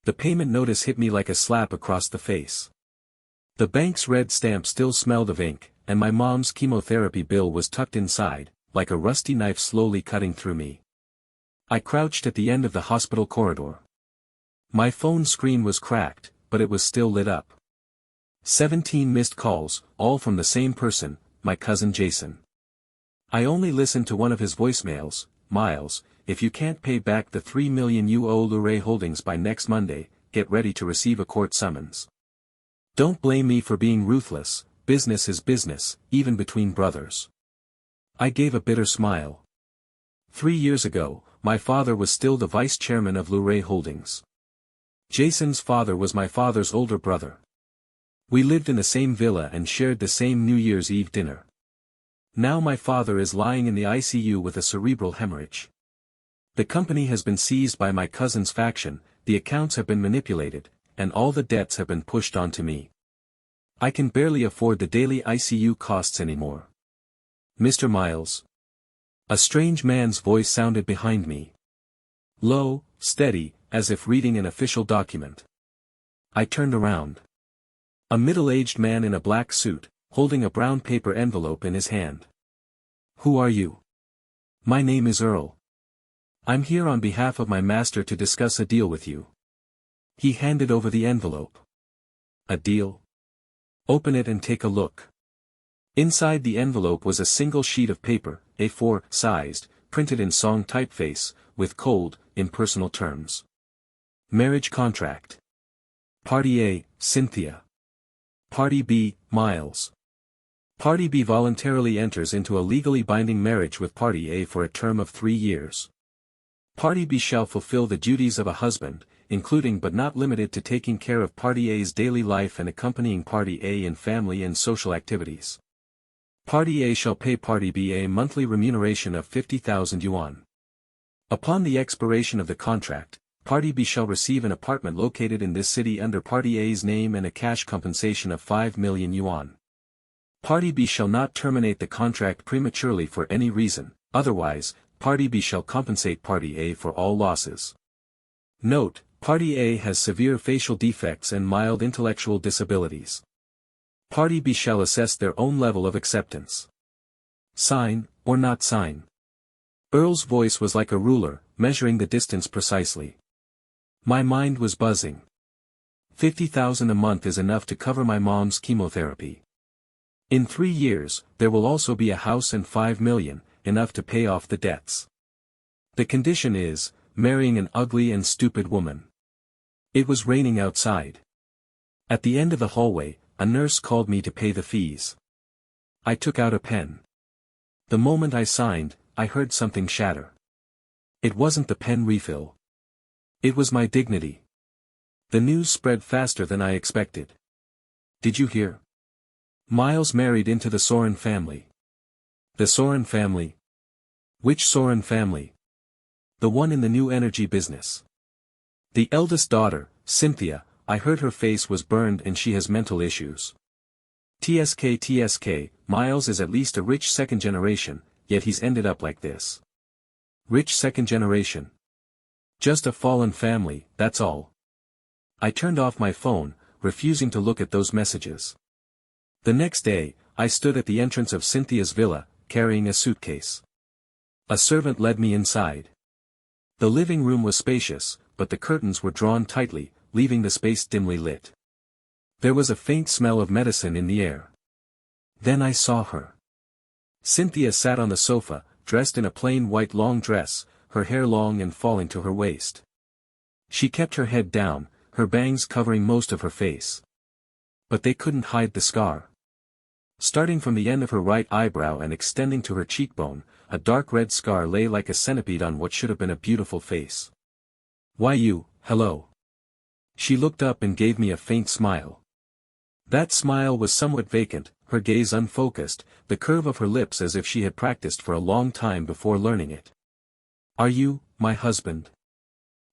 The payment notice hit me like a slap across the face. The bank's red stamp still smelled of ink, and my mom's chemotherapy bill was tucked inside, like a rusty knife slowly cutting through me. I crouched at the end of the hospital corridor. My phone screen was cracked, but it was still lit up. 17 missed calls, all from the same person, my cousin Jason. I only listened to one of his voicemails. Miles, if you can't pay back the $3 million you owe Luray Holdings by next Monday, get ready to receive a court summons. Don't blame me for being ruthless, business is business, even between brothers. I gave a bitter smile. 3 years ago, my father was still the vice chairman of Luray Holdings. Jason's father was my father's older brother. We lived in the same villa and shared the same New Year's Eve dinner. Now my father is lying in the ICU with a cerebral hemorrhage. The company has been seized by my cousin's faction, the accounts have been manipulated, and all the debts have been pushed onto me. I can barely afford the daily ICU costs anymore. Mr. Miles. A strange man's voice sounded behind me. Low, steady, as if reading an official document. I turned around. A middle-aged man in a black suit, holding a brown paper envelope in his hand. Who are you? My name is Earl. I'm here on behalf of my master to discuss a deal with you. He handed over the envelope. A deal? Open it and take a look. Inside the envelope was a single sheet of paper, A4 sized, printed in song typeface, with cold, impersonal terms. Marriage contract. Party A, Cynthia. Party B, Miles. Party B voluntarily enters into a legally binding marriage with Party A for a term of 3 years. Party B shall fulfill the duties of a husband, including but not limited to taking care of Party A's daily life and accompanying Party A in family and social activities. Party A shall pay Party B a monthly remuneration of 50,000 yuan. Upon the expiration of the contract, Party B shall receive an apartment located in this city under Party A's name and a cash compensation of 5 million yuan. Party B shall not terminate the contract prematurely for any reason, otherwise, Party B shall compensate Party A for all losses. Note, Party A has severe facial defects and mild intellectual disabilities. Party B shall assess their own level of acceptance. Sign, or not sign. Earl's voice was like a ruler, measuring the distance precisely. My mind was buzzing. 50,000 a month is enough to cover my mom's chemotherapy. In 3 years, there will also be a house and 5 million, enough to pay off the debts. The condition is, marrying an ugly and stupid woman. It was raining outside. At the end of the hallway, a nurse called me to pay the fees. I took out a pen. The moment I signed, I heard something shatter. It wasn't the pen refill. It was my dignity. The news spread faster than I expected. Did you hear? Miles married into the Soren family. The Soren family? Which Soren family? The one in the new energy business. The eldest daughter, Cynthia, I heard her face was burned and she has mental issues. TSK, Miles is at least a rich second generation, yet he's ended up like this. Rich second generation. Just a fallen family, that's all. I turned off my phone, refusing to look at those messages. The next day, I stood at the entrance of Cynthia's villa, carrying a suitcase. A servant led me inside. The living room was spacious, but the curtains were drawn tightly, leaving the space dimly lit. There was a faint smell of medicine in the air. Then I saw her. Cynthia sat on the sofa, dressed in a plain white long dress, her hair long and falling to her waist. She kept her head down, her bangs covering most of her face. But they couldn't hide the scar. Starting from the end of her right eyebrow and extending to her cheekbone, a dark red scar lay like a centipede on what should have been a beautiful face. Why you, hello. She looked up and gave me a faint smile. That smile was somewhat vacant, her gaze unfocused, the curve of her lips as if she had practiced for a long time before learning it. Are you, my husband?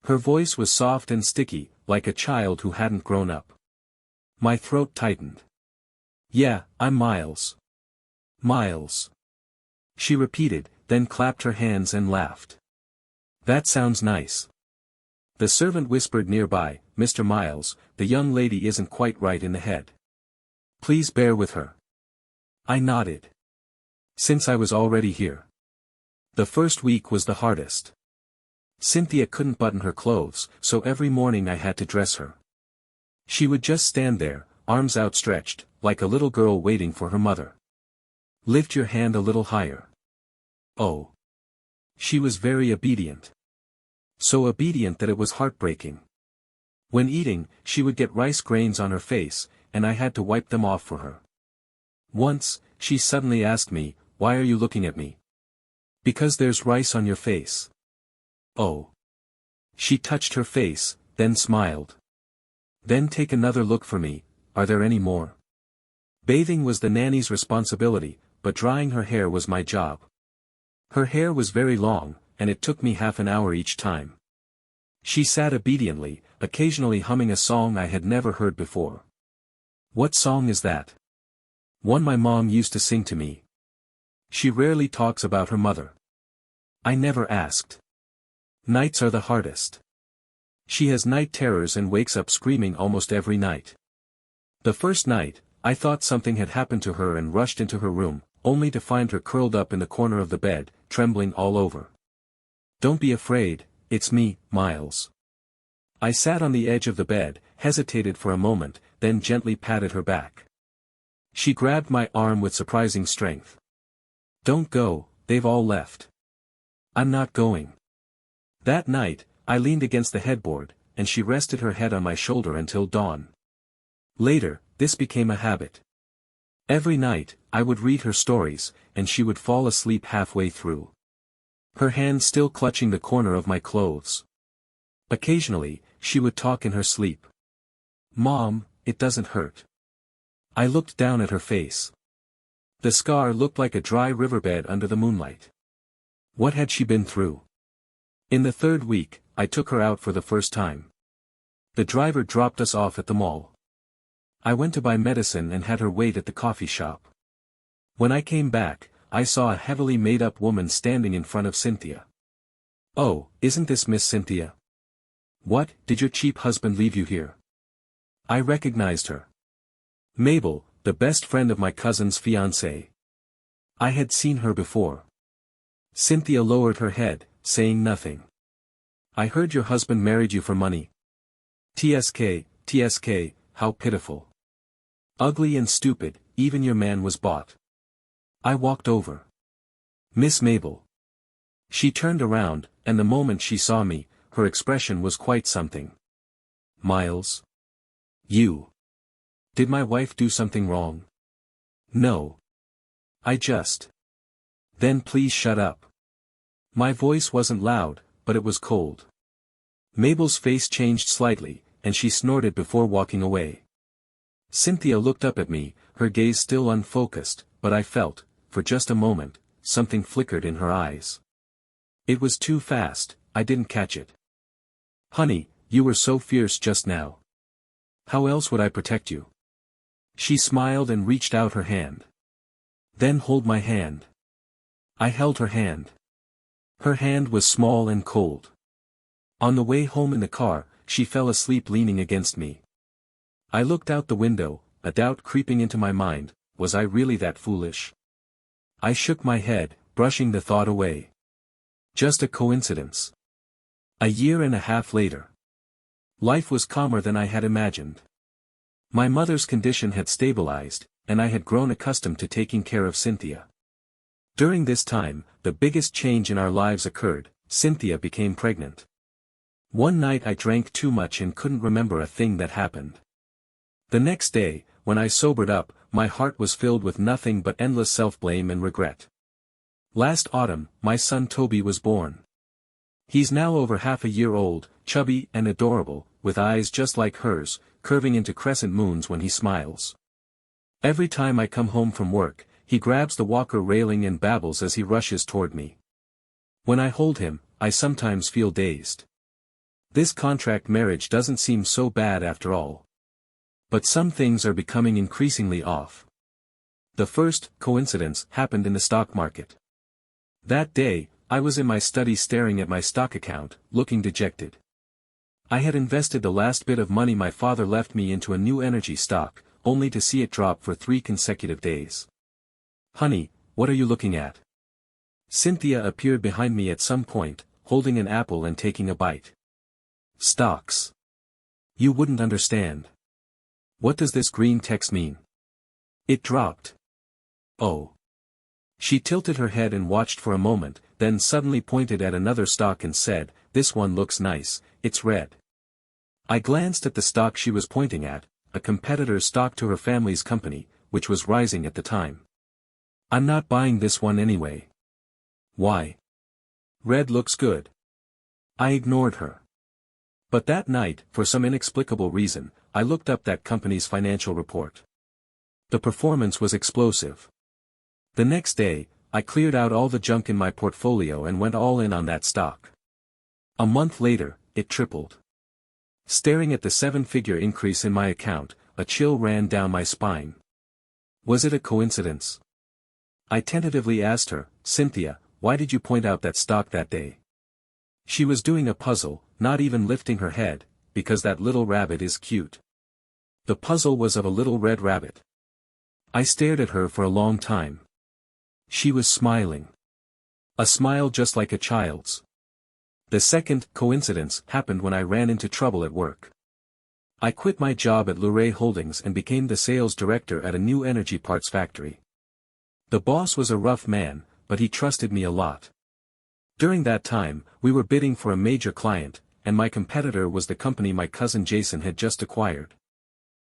Her voice was soft and sticky, like a child who hadn't grown up. My throat tightened. Yeah, I'm Miles. Miles. She repeated, then clapped her hands and laughed. That sounds nice. The servant whispered nearby, "Mr. Miles, the young lady isn't quite right in the head. Please bear with her." I nodded. Since I was already here. The first week was the hardest. Cynthia couldn't button her clothes, so every morning I had to dress her. She would just stand there, arms outstretched, like a little girl waiting for her mother. "Lift your hand a little higher." Oh. She was very obedient. So obedient that it was heartbreaking. When eating, she would get rice grains on her face, and I had to wipe them off for her. Once, she suddenly asked me, "Why are you looking at me?" "Because there's rice on your face." Oh. She touched her face, then smiled. "Then take another look for me, are there any more?" Bathing was the nanny's responsibility, but drying her hair was my job. Her hair was very long, and it took me half an hour each time. She sat obediently, occasionally humming a song I had never heard before. "What song is that?" "One my mom used to sing to me. She rarely talks about her mother." I never asked. Nights are the hardest. She has night terrors and wakes up screaming almost every night. The first night, I thought something had happened to her and rushed into her room, only to find her curled up in the corner of the bed, trembling all over. "Don't be afraid, it's me, Miles." I sat on the edge of the bed, hesitated for a moment, then gently patted her back. She grabbed my arm with surprising strength. "Don't go, they've all left." "I'm not going." That night, I leaned against the headboard, and she rested her head on my shoulder until dawn. Later, this became a habit. Every night, I would read her stories, and she would fall asleep halfway through. Her hand still clutching the corner of my clothes. Occasionally, she would talk in her sleep. "Mom, it doesn't hurt." I looked down at her face. The scar looked like a dry riverbed under the moonlight. What had she been through? In the third week, I took her out for the first time. The driver dropped us off at the mall. I went to buy medicine and had her wait at the coffee shop. When I came back, I saw a heavily made-up woman standing in front of Cynthia. "Oh, isn't this Miss Cynthia? What, did your cheap husband leave you here?" I recognized her. Mabel, the best friend of my cousin's fiancée. I had seen her before. Cynthia lowered her head, saying nothing. "I heard your husband married you for money." TSK, how pitiful. Ugly and stupid, even your man was bought." I walked over. "Miss Mabel." She turned around, and the moment she saw me, her expression was quite something. "Miles? You. Did my wife do something wrong?" "No. I just." "Then please shut up." My voice wasn't loud, but it was cold. Mabel's face changed slightly, and she snorted before walking away. Cynthia looked up at me, her gaze still unfocused, but I felt, for just a moment, something flickered in her eyes. It was too fast, I didn't catch it. "Honey, you were so fierce just now. How else would I protect you?" She smiled and reached out her hand. "Then hold my hand." I held her hand. Her hand was small and cold. On the way home in the car, she fell asleep leaning against me. I looked out the window, a doubt creeping into my mind, was I really that foolish? I shook my head, brushing the thought away. Just a coincidence. A year and a half later. Life was calmer than I had imagined. My mother's condition had stabilized, and I had grown accustomed to taking care of Cynthia. During this time, the biggest change in our lives occurred. Cynthia became pregnant. One night I drank too much and couldn't remember a thing that happened. The next day, when I sobered up, my heart was filled with nothing but endless self-blame and regret. Last autumn, my son Toby was born. He's now over half a year old, chubby and adorable, with eyes just like hers, curving into crescent moons when he smiles. Every time I come home from work, he grabs the walker railing and babbles as he rushes toward me. When I hold him, I sometimes feel dazed. This contract marriage doesn't seem so bad after all. But some things are becoming increasingly off. The first coincidence happened in the stock market. That day, I was in my study staring at my stock account, looking dejected. I had invested the last bit of money my father left me into a new energy stock, only to see it drop for 3 consecutive days. "Honey, what are you looking at?" Cynthia appeared behind me at some point, holding an apple and taking a bite. "Stocks. You wouldn't understand. What does this green text mean? It dropped." "Oh." She tilted her head and watched for a moment, then suddenly pointed at another stock and said, "This one looks nice, it's red." I glanced at the stock she was pointing at, a competitor's stock to her family's company, which was rising at the time. "I'm not buying this one anyway." "Why?" "Red looks good." I ignored her. But that night, for some inexplicable reason, I looked up that company's financial report. The performance was explosive. The next day, I cleared out all the junk in my portfolio and went all in on that stock. A month later, it tripled. Staring at the 7-figure increase in my account, a chill ran down my spine. Was it a coincidence? I tentatively asked her, "Cynthia, why did you point out that stock that day?" She was doing a puzzle, not even lifting her head, because that little rabbit is cute. The puzzle was of a little red rabbit. I stared at her for a long time. She was smiling. A smile just like a child's. The second coincidence happened when I ran into trouble at work. I quit my job at Luray Holdings and became the sales director at a new energy parts factory. The boss was a rough man, but he trusted me a lot. During that time, we were bidding for a major client, and my competitor was the company my cousin Jason had just acquired.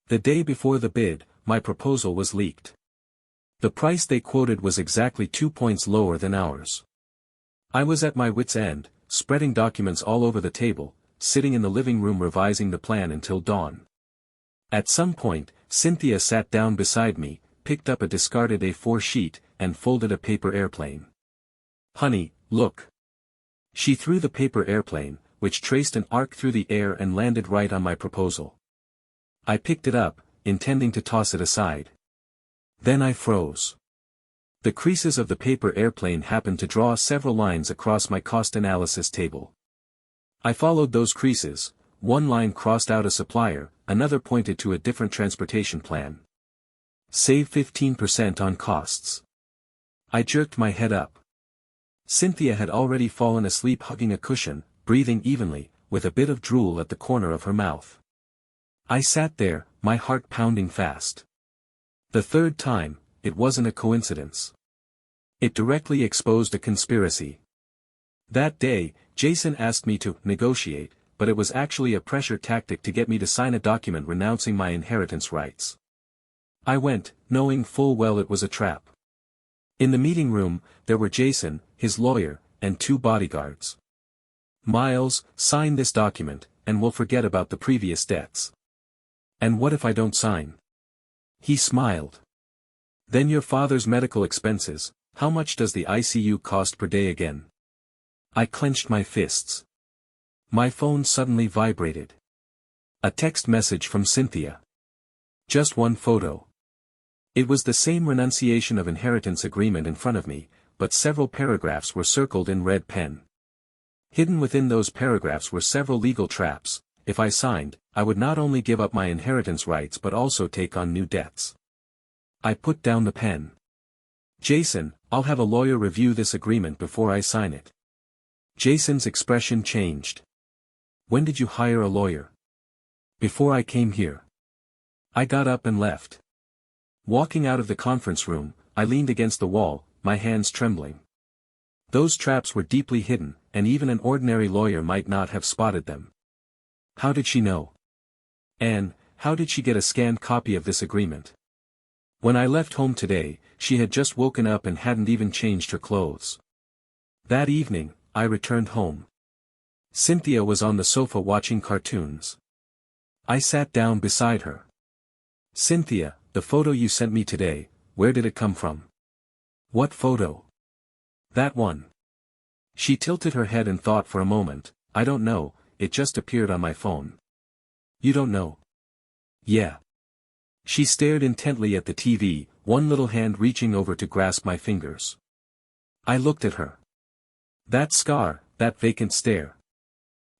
The day before the bid, my proposal was leaked. The price they quoted was exactly 2 points lower than ours. I was at my wit's end, spreading documents all over the table, sitting in the living room revising the plan until dawn. At some point, Cynthia sat down beside me, picked up a discarded A4 sheet, and folded a paper airplane. "Honey, look." She threw the paper airplane, which traced an arc through the air and landed right on my proposal. I picked it up, intending to toss it aside. Then I froze. The creases of the paper airplane happened to draw several lines across my cost analysis table. I followed those creases. One line crossed out a supplier, another pointed to a different transportation plan. Save 15% on costs. I jerked my head up. Cynthia had already fallen asleep hugging a cushion, breathing evenly, with a bit of drool at the corner of her mouth. I sat there, my heart pounding fast. The third time, it wasn't a coincidence. It directly exposed a conspiracy. That day, Jason asked me to negotiate, but it was actually a pressure tactic to get me to sign a document renouncing my inheritance rights. I went, knowing full well it was a trap. In the meeting room, there were Jason, his lawyer, and 2 bodyguards. "Miles, sign this document, and we'll forget about the previous debts." "And what if I don't sign?" He smiled. "Then your father's medical expenses, how much does the ICU cost per day again?" I clenched my fists. My phone suddenly vibrated. A text message from Cynthia. Just one photo. It was the same renunciation of inheritance agreement in front of me, but several paragraphs were circled in red pen. Hidden within those paragraphs were several legal traps. If I signed, I would not only give up my inheritance rights but also take on new debts. I put down the pen. "Jason, I'll have a lawyer review this agreement before I sign it." Jason's expression changed. "When did you hire a lawyer?" "Before I came here." I got up and left. Walking out of the conference room, I leaned against the wall, my hands trembling. Those traps were deeply hidden, and even an ordinary lawyer might not have spotted them. How did she know? And, how did she get a scanned copy of this agreement? When I left home today, she had just woken up and hadn't even changed her clothes. That evening, I returned home. Cynthia was on the sofa watching cartoons. I sat down beside her. "Cynthia, the photo you sent me today, where did it come from?" "What photo?" "That one." She tilted her head and thought for a moment. "I don't know, it just appeared on my phone." "You don't know?" "Yeah." She stared intently at the TV, one little hand reaching over to grasp my fingers. I looked at her. That scar, that vacant stare.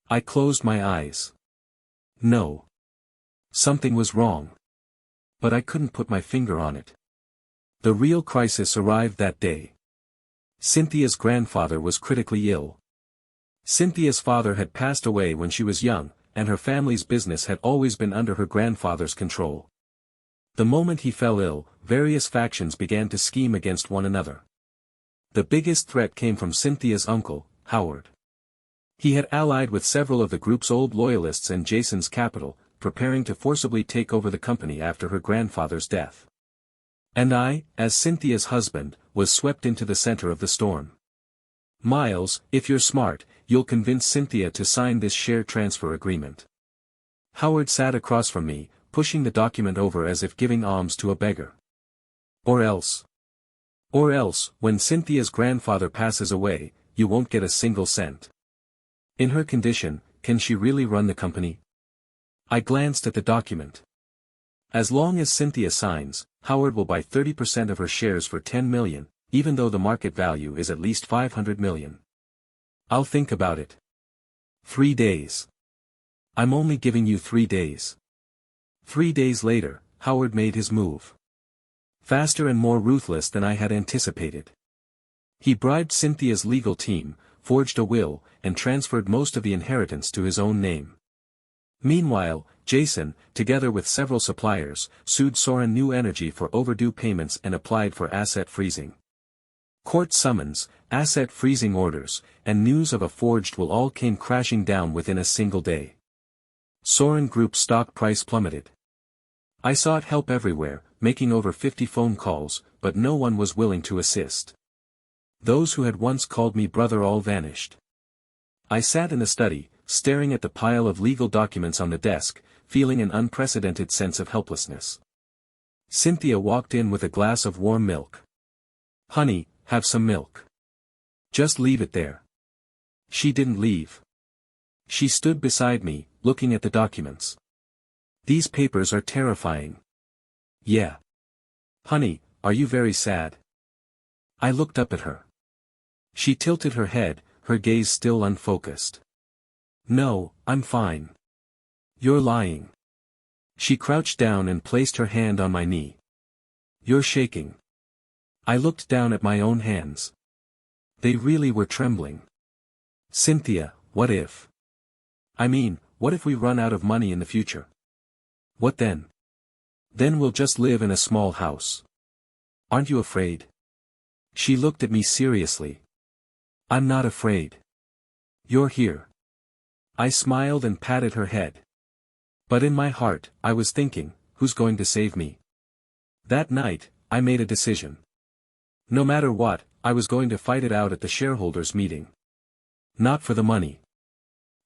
I closed my eyes. No. Something was wrong. But I couldn't put my finger on it. The real crisis arrived that day. Cynthia's grandfather was critically ill. Cynthia's father had passed away when she was young, and her family's business had always been under her grandfather's control. The moment he fell ill, various factions began to scheme against one another. The biggest threat came from Cynthia's uncle, Howard. He had allied with several of the group's old loyalists and Jason's capital, preparing to forcibly take over the company after her grandfather's death. And I, as Cynthia's husband, was swept into the center of the storm. Miles, if you're smart, you'll convince Cynthia to sign this share transfer agreement. Howard sat across from me, pushing the document over as if giving alms to a beggar. Or else, when Cynthia's grandfather passes away, you won't get a single cent. In her condition, can she really run the company? I glanced at the document. As long as Cynthia signs, Howard will buy 30% of her shares for $10 million, even though the market value is at least $500 million. I'll think about it. 3 days. I'm only giving you 3 days. 3 days later, Howard made his move. Faster and more ruthless than I had anticipated. He bribed Cynthia's legal team, forged a will, and transferred most of the inheritance to his own name. Meanwhile, Jason, together with several suppliers, sued Soren New Energy for overdue payments and applied for asset freezing. Court summons, asset freezing orders, and news of a forged will all came crashing down within a single day. Soren Group's stock price plummeted. I sought help everywhere, making over 50 phone calls, but no one was willing to assist. Those who had once called me brother all vanished. I sat in the study, staring at the pile of legal documents on the desk, feeling an unprecedented sense of helplessness. Cynthia walked in with a glass of warm milk. "Honey, have some milk. Just leave it there." She didn't leave. She stood beside me, looking at the documents. "These papers are terrifying." "Yeah. Honey, are you very sad?" I looked up at her. She tilted her head, her gaze still unfocused. "No, I'm fine." "You're lying." She crouched down and placed her hand on my knee. "You're shaking." I looked down at my own hands. They really were trembling. "Cynthia, what if? I mean, what if we run out of money in the future? What then? Then we'll just live in a small house. Aren't you afraid?" She looked at me seriously. "I'm not afraid. You're here." I smiled and patted her head. But in my heart, I was thinking, who's going to save me? That night, I made a decision. No matter what, I was going to fight it out at the shareholders' meeting. Not for the money.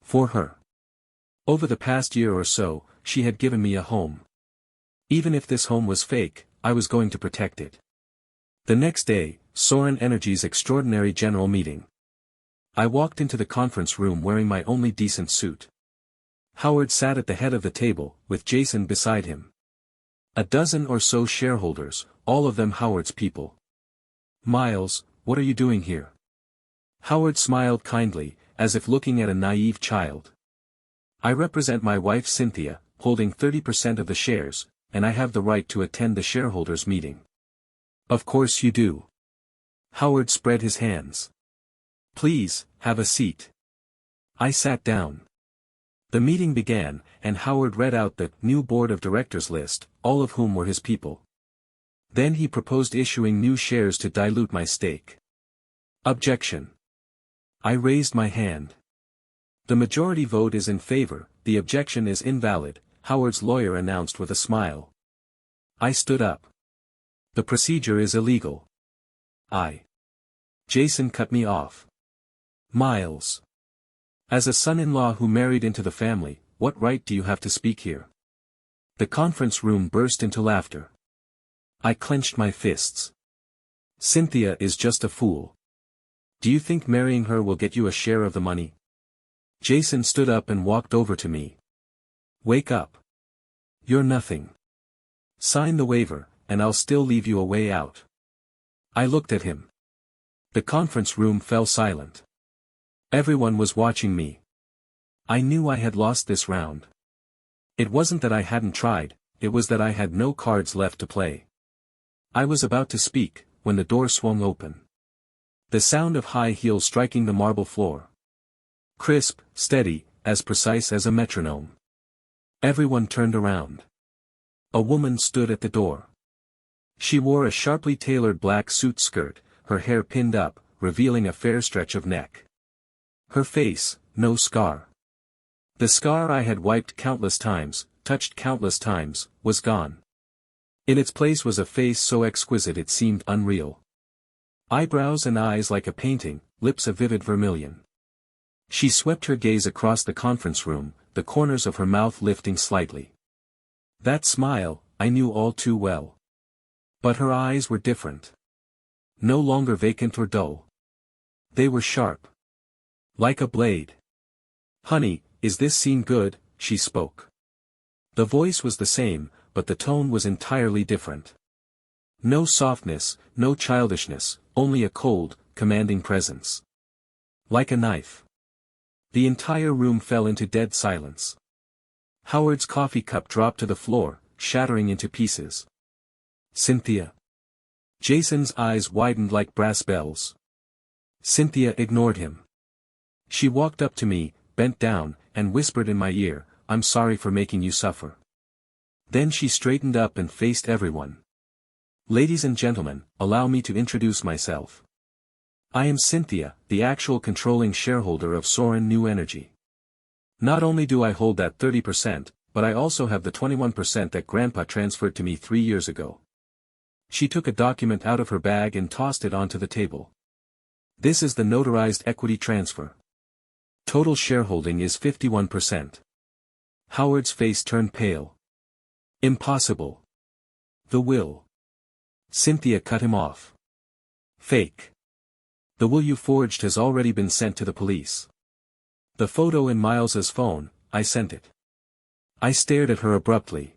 For her. Over the past year or so, she had given me a home. Even if this home was fake, I was going to protect it. The next day, Soren Energy's extraordinary general meeting. I walked into the conference room wearing my only decent suit. Howard sat at the head of the table, with Jason beside him. A dozen or so shareholders, all of them Howard's people. "Miles, what are you doing here?" Howard smiled kindly, as if looking at a naive child. "I represent my wife Cynthia, holding 30% of the shares, and I have the right to attend the shareholders' meeting." "Of course you do." Howard spread his hands. "Please, have a seat." I sat down. The meeting began, and Howard read out the new board of directors list, all of whom were his people. Then he proposed issuing new shares to dilute my stake. Objection. I raised my hand. "The majority vote is in favor, the objection is invalid," Howard's lawyer announced with a smile. I stood up. "The procedure is illegal." Jason cut me off. "Miles. As a son-in-law who married into the family, what right do you have to speak here?" The conference room burst into laughter. I clenched my fists. "Cynthia is just a fool. Do you think marrying her will get you a share of the money?" Jason stood up and walked over to me. "Wake up. You're nothing. Sign the waiver, and I'll still leave you a way out." I looked at him. The conference room fell silent. Everyone was watching me. I knew I had lost this round. It wasn't that I hadn't tried, it was that I had no cards left to play. I was about to speak, when the door swung open. The sound of high heels striking the marble floor. Crisp, steady, as precise as a metronome. Everyone turned around. A woman stood at the door. She wore a sharply tailored black suit skirt, her hair pinned up, revealing a fair stretch of neck. Her face, no scar. The scar I had wiped countless times, touched countless times, was gone. In its place was a face so exquisite it seemed unreal. Eyebrows and eyes like a painting, lips a vivid vermilion. She swept her gaze across the conference room, the corners of her mouth lifting slightly. That smile, I knew all too well. But her eyes were different. No longer vacant or dull. They were sharp. Like a blade. "Honey, is this scene good?" she spoke. The voice was the same, but the tone was entirely different. No softness, no childishness, only a cold, commanding presence. Like a knife. The entire room fell into dead silence. Howard's coffee cup dropped to the floor, shattering into pieces. "Cynthia." Jason's eyes widened like brass bells. Cynthia ignored him. She walked up to me, bent down, and whispered in my ear, "I'm sorry for making you suffer." Then she straightened up and faced everyone. "Ladies and gentlemen, allow me to introduce myself. I am Cynthia, the actual controlling shareholder of Soren New Energy. Not only do I hold that 30%, but I also have the 21% that Grandpa transferred to me 3 years ago." She took a document out of her bag and tossed it onto the table. "This is the notarized equity transfer. Total shareholding is 51%. Howard's face turned pale. "Impossible. The will." Cynthia cut him off. "Fake. The will you forged has already been sent to the police. The photo in Miles's phone, I sent it." I stared at her abruptly.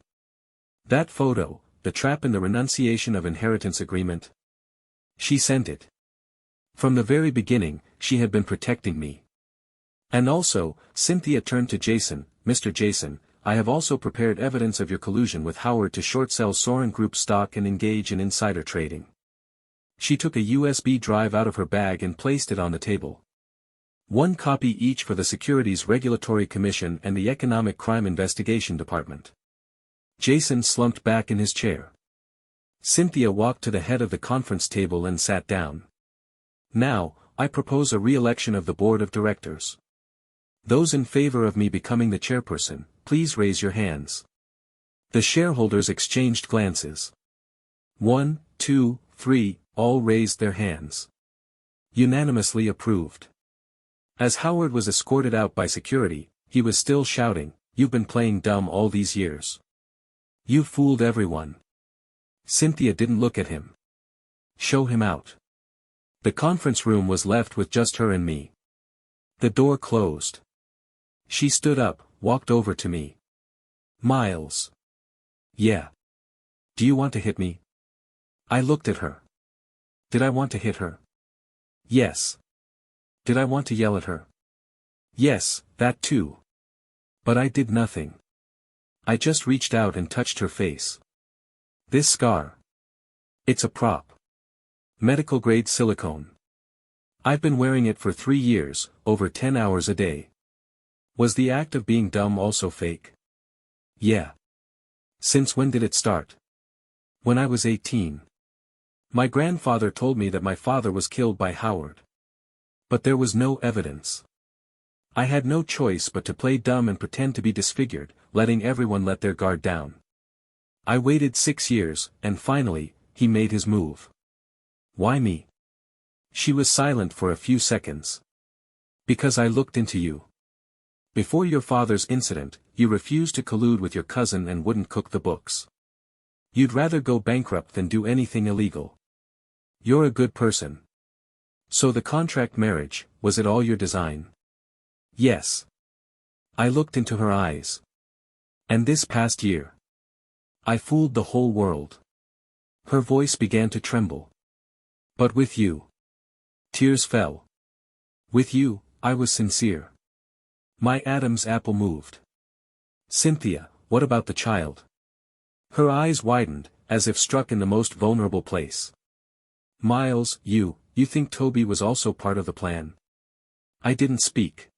"That photo, the trap in the renunciation of inheritance agreement?" "She sent it. From the very beginning, she had been protecting me. And also," Cynthia turned to Jason, "Mr. Jason, I have also prepared evidence of your collusion with Howard to short-sell Soren Group stock and engage in insider trading." She took a USB drive out of her bag and placed it on the table. "1 copy each for the Securities Regulatory Commission and the Economic Crime Investigation Department." Jason slumped back in his chair. Cynthia walked to the head of the conference table and sat down. "Now, I propose a re-election of the board of directors. Those in favor of me becoming the chairperson, please raise your hands." The shareholders exchanged glances. 1, 2, 3, all raised their hands. Unanimously approved. As Howard was escorted out by security, he was still shouting, "You've been playing dumb all these years. You fooled everyone." Cynthia didn't look at him. "Show him out." The conference room was left with just her and me. The door closed. She stood up, walked over to me. "Miles." "Yeah. Do you want to hit me?" I looked at her. Did I want to hit her? Yes. Did I want to yell at her? Yes, that too. But I did nothing. I just reached out and touched her face. "This scar. It's a prop. Medical-grade silicone. I've been wearing it for 3 years, over 10 hours a day." Was the act of being dumb also fake? Yeah. "Since when did it start?" "When I was 18. My grandfather told me that my father was killed by Howard. But there was no evidence. I had no choice but to play dumb and pretend to be disfigured, letting everyone let their guard down. I waited 6 years, and finally, he made his move." "Why me?" She was silent for a few seconds. "Because I looked into you. Before your father's incident, you refused to collude with your cousin and wouldn't cook the books. You'd rather go bankrupt than do anything illegal. You're a good person. So the contract marriage, was it all your design?" "Yes." I looked into her eyes. "And this past year? I fooled the whole world." Her voice began to tremble. "But with you." Tears fell. "With you, I was sincere. My Adam's apple moved." "Cynthia, what about the child? Her eyes widened, as if struck in the most vulnerable place. Miles, you think Toby was also part of the plan? I didn't speak.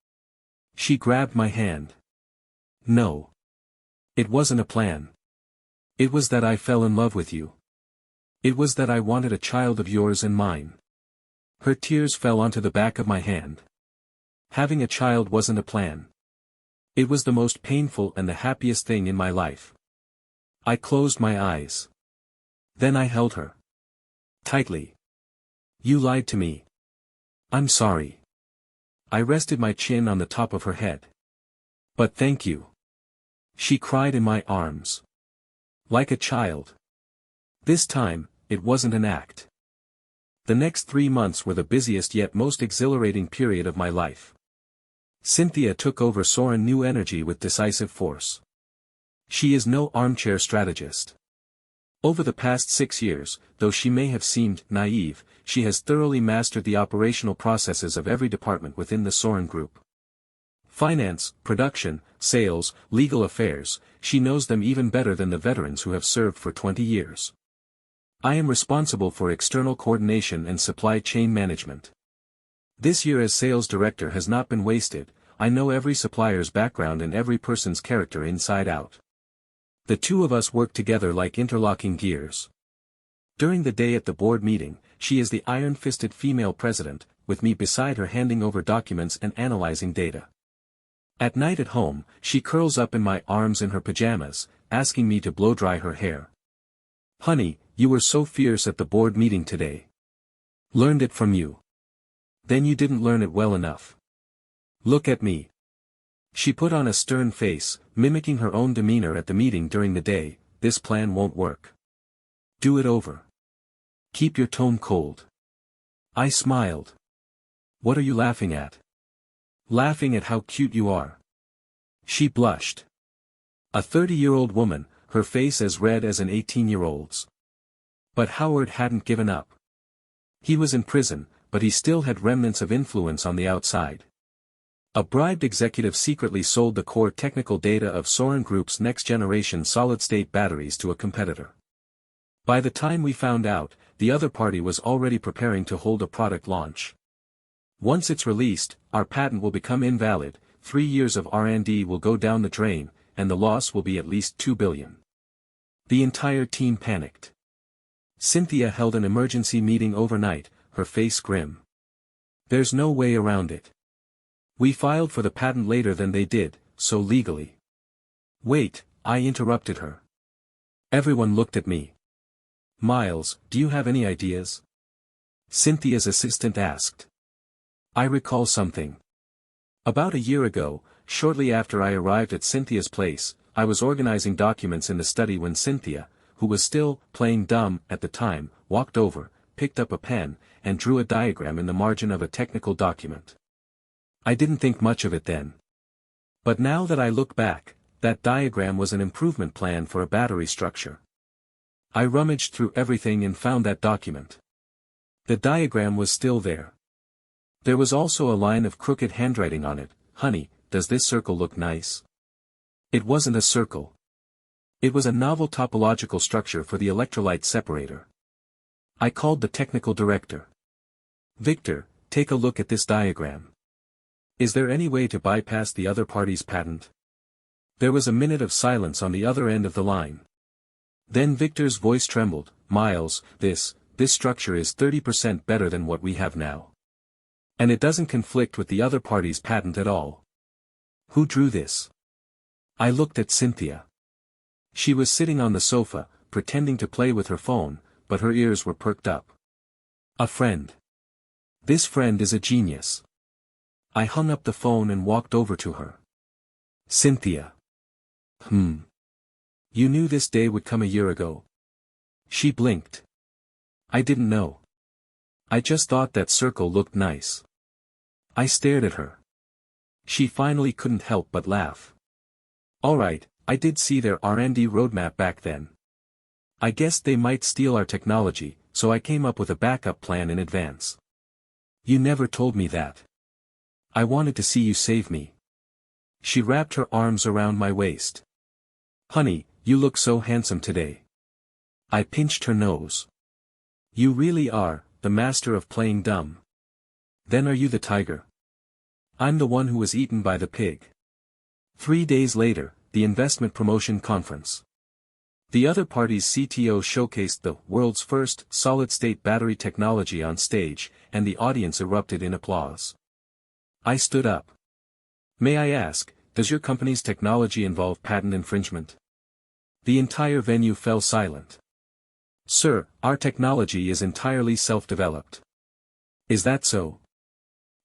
She grabbed my hand. No. It wasn't a plan. It was that I fell in love with you. It was that I wanted a child of yours and mine. Her tears fell onto the back of my hand. Having a child wasn't a plan. It was the most painful and the happiest thing in my life. I closed my eyes. Then I held her. Tightly. You lied to me. I'm sorry. I rested my chin on the top of her head. But thank you. She cried in my arms. Like a child. This time, it wasn't an act. The next 3 months were the busiest yet most exhilarating period of my life. Cynthia took over Soren New Energy with decisive force. She is no armchair strategist. Over the past 6 years, though she may have seemed naive, she has thoroughly mastered the operational processes of every department within the Soren Group. Finance, production, sales, legal affairs, she knows them even better than the veterans who have served for 20 years. I am responsible for external coordination and supply chain management. This year as sales director has not been wasted. I know every supplier's background and every person's character inside out. The two of us work together like interlocking gears. During the day at the board meeting, she is the iron-fisted female president, with me beside her handing over documents and analyzing data. At night at home, she curls up in my arms in her pajamas, asking me to blow-dry her hair. Honey, you were so fierce at the board meeting today. Learned it from you. Then you didn't learn it well enough. Look at me. She put on a stern face, mimicking her own demeanor at the meeting during the day. This plan won't work. Do it over. Keep your tone cold. I smiled. What are you laughing at? Laughing at how cute you are. She blushed. A 30-year-old woman, her face as red as an 18-year-old's. But Howard hadn't given up. He was in prison, but he still had remnants of influence on the outside. A bribed executive secretly sold the core technical data of Soren Group's next-generation solid-state batteries to a competitor. By the time we found out, the other party was already preparing to hold a product launch. Once it's released, our patent will become invalid, 3 years of R&D will go down the drain, and the loss will be at least $2 billion. The entire team panicked. Cynthia held an emergency meeting overnight, her face grim. There's no way around it. We filed for the patent later than they did, so legally. Wait, I interrupted her. Everyone looked at me. Miles, do you have any ideas? Cynthia's assistant asked. I recall something. About a year ago, shortly after I arrived at Cynthia's place, I was organizing documents in the study when Cynthia, who was still playing dumb at the time, walked over, picked up a pen, and drew a diagram in the margin of a technical document. I didn't think much of it then. But now that I look back, that diagram was an improvement plan for a battery structure. I rummaged through everything and found that document. The diagram was still there. There was also a line of crooked handwriting on it. Honey, does this circle look nice? It wasn't a circle. It was a novel topological structure for the electrolyte separator. I called the technical director. Victor, take a look at this diagram. Is there any way to bypass the other party's patent? There was a minute of silence on the other end of the line. Then Victor's voice trembled. Miles, this structure is 30% better than what we have now. And it doesn't conflict with the other party's patent at all. Who drew this? I looked at Cynthia. She was sitting on the sofa, pretending to play with her phone, but her ears were perked up. A friend. This friend is a genius. I hung up the phone and walked over to her. Cynthia. You knew this day would come a year ago. She blinked. I didn't know. I just thought that circle looked nice. I stared at her. She finally couldn't help but laugh. Alright, I did see their R&D roadmap back then. I guessed they might steal our technology, so I came up with a backup plan in advance. You never told me that. I wanted to see you save me. She wrapped her arms around my waist. Honey, you look so handsome today. I pinched her nose. You really are, the master of playing dumb. Then are you the tiger? I'm the one who was eaten by the pig. 3 days later, the investment promotion conference. The other party's CTO showcased the world's first solid-state battery technology on stage, and the audience erupted in applause. I stood up. May I ask, does your company's technology involve patent infringement? The entire venue fell silent. Sir, our technology is entirely self-developed. Is that so?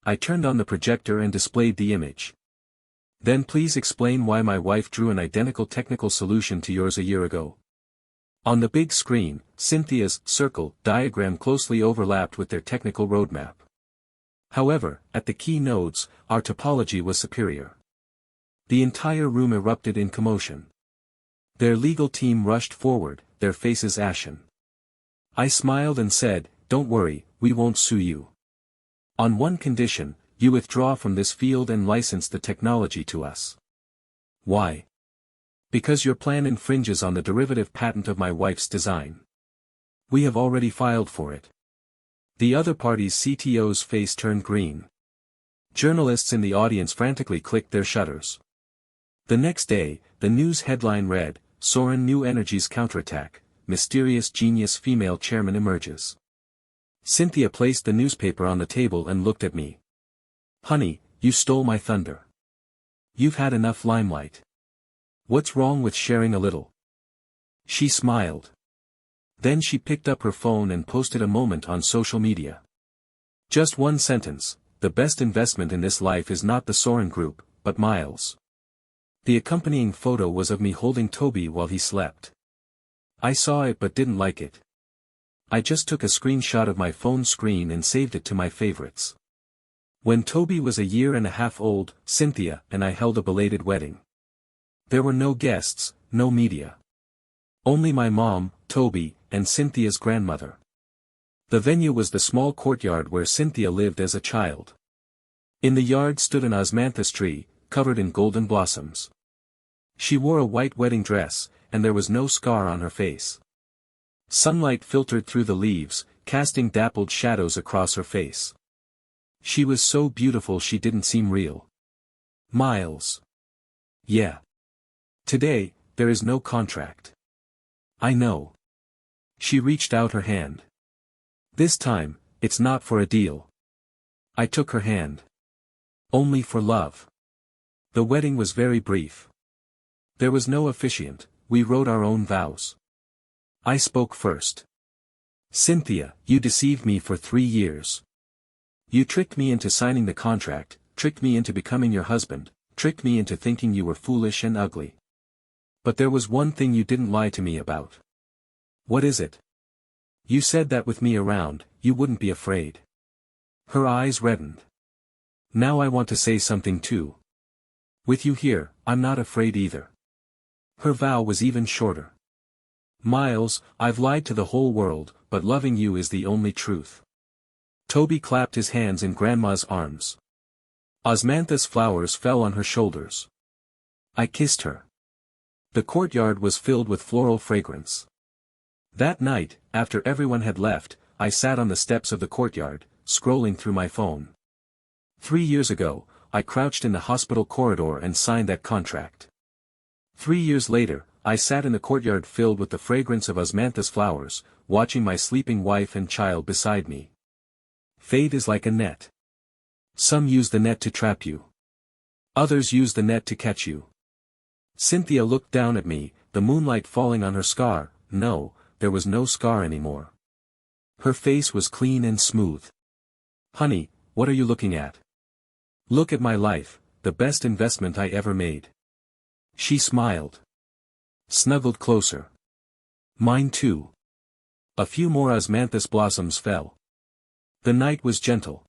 I turned on the projector and displayed the image. Then please explain why my wife drew an identical technical solution to yours a year ago. On the big screen, Cynthia's circle diagram closely overlapped with their technical roadmap. However, at the key nodes, our topology was superior. The entire room erupted in commotion. Their legal team rushed forward, their faces ashen. I smiled and said, "Don't worry, we won't sue you. On one condition, you withdraw from this field and license the technology to us." Why? Because your plan infringes on the derivative patent of my wife's design. We have already filed for it. The other party's CTO's face turned green. Journalists in the audience frantically clicked their shutters. The next day, the news headline read, "Soren New Energy's counterattack, mysterious genius female chairman emerges." Cynthia placed the newspaper on the table and looked at me. "Honey, you stole my thunder. You've had enough limelight. What's wrong with sharing a little?" She smiled. Then she picked up her phone and posted a moment on social media. Just one sentence: "The best investment in this life is not the Soren Group, but Miles." The accompanying photo was of me holding Toby while he slept. I saw it but didn't like it. I just took a screenshot of my phone screen and saved it to my favorites. When Toby was a year and a half old, Cynthia and I held a belated wedding. There were no guests, no media. Only my mom, Toby, and Cynthia's grandmother. The venue was the small courtyard where Cynthia lived as a child. In the yard stood an osmanthus tree, covered in golden blossoms. She wore a white wedding dress, and there was no scar on her face. Sunlight filtered through the leaves, casting dappled shadows across her face. She was so beautiful she didn't seem real. Miles. Yeah. Today, there is no contract. I know. She reached out her hand. This time, it's not for a deal. I took her hand. Only for love. The wedding was very brief. There was no officiant, we wrote our own vows. I spoke first. "Cynthia, you deceived me for 3 years. You tricked me into signing the contract, tricked me into becoming your husband, tricked me into thinking you were foolish and ugly. But there was one thing you didn't lie to me about." "What is it?" "You said that with me around, you wouldn't be afraid." Her eyes reddened. "Now I want to say something too. With you here, I'm not afraid either." Her vow was even shorter. "Miles, I've lied to the whole world, but loving you is the only truth." Toby clapped his hands in Grandma's arms. Osmanthus flowers fell on her shoulders. I kissed her. The courtyard was filled with floral fragrance. That night, after everyone had left, I sat on the steps of the courtyard, scrolling through my phone. 3 years ago, I crouched in the hospital corridor and signed that contract. 3 years later, I sat in the courtyard filled with the fragrance of osmanthus flowers, watching my sleeping wife and child beside me. Fate is like a net. Some use the net to trap you. Others use the net to catch you. Cynthia looked down at me, the moonlight falling on her scar. No, there was no scar anymore. Her face was clean and smooth. "Honey, what are you looking at?" "Look at my life, the best investment I ever made." She smiled. Snuggled closer. "Mine too." A few more osmanthus blossoms fell. The night was gentle.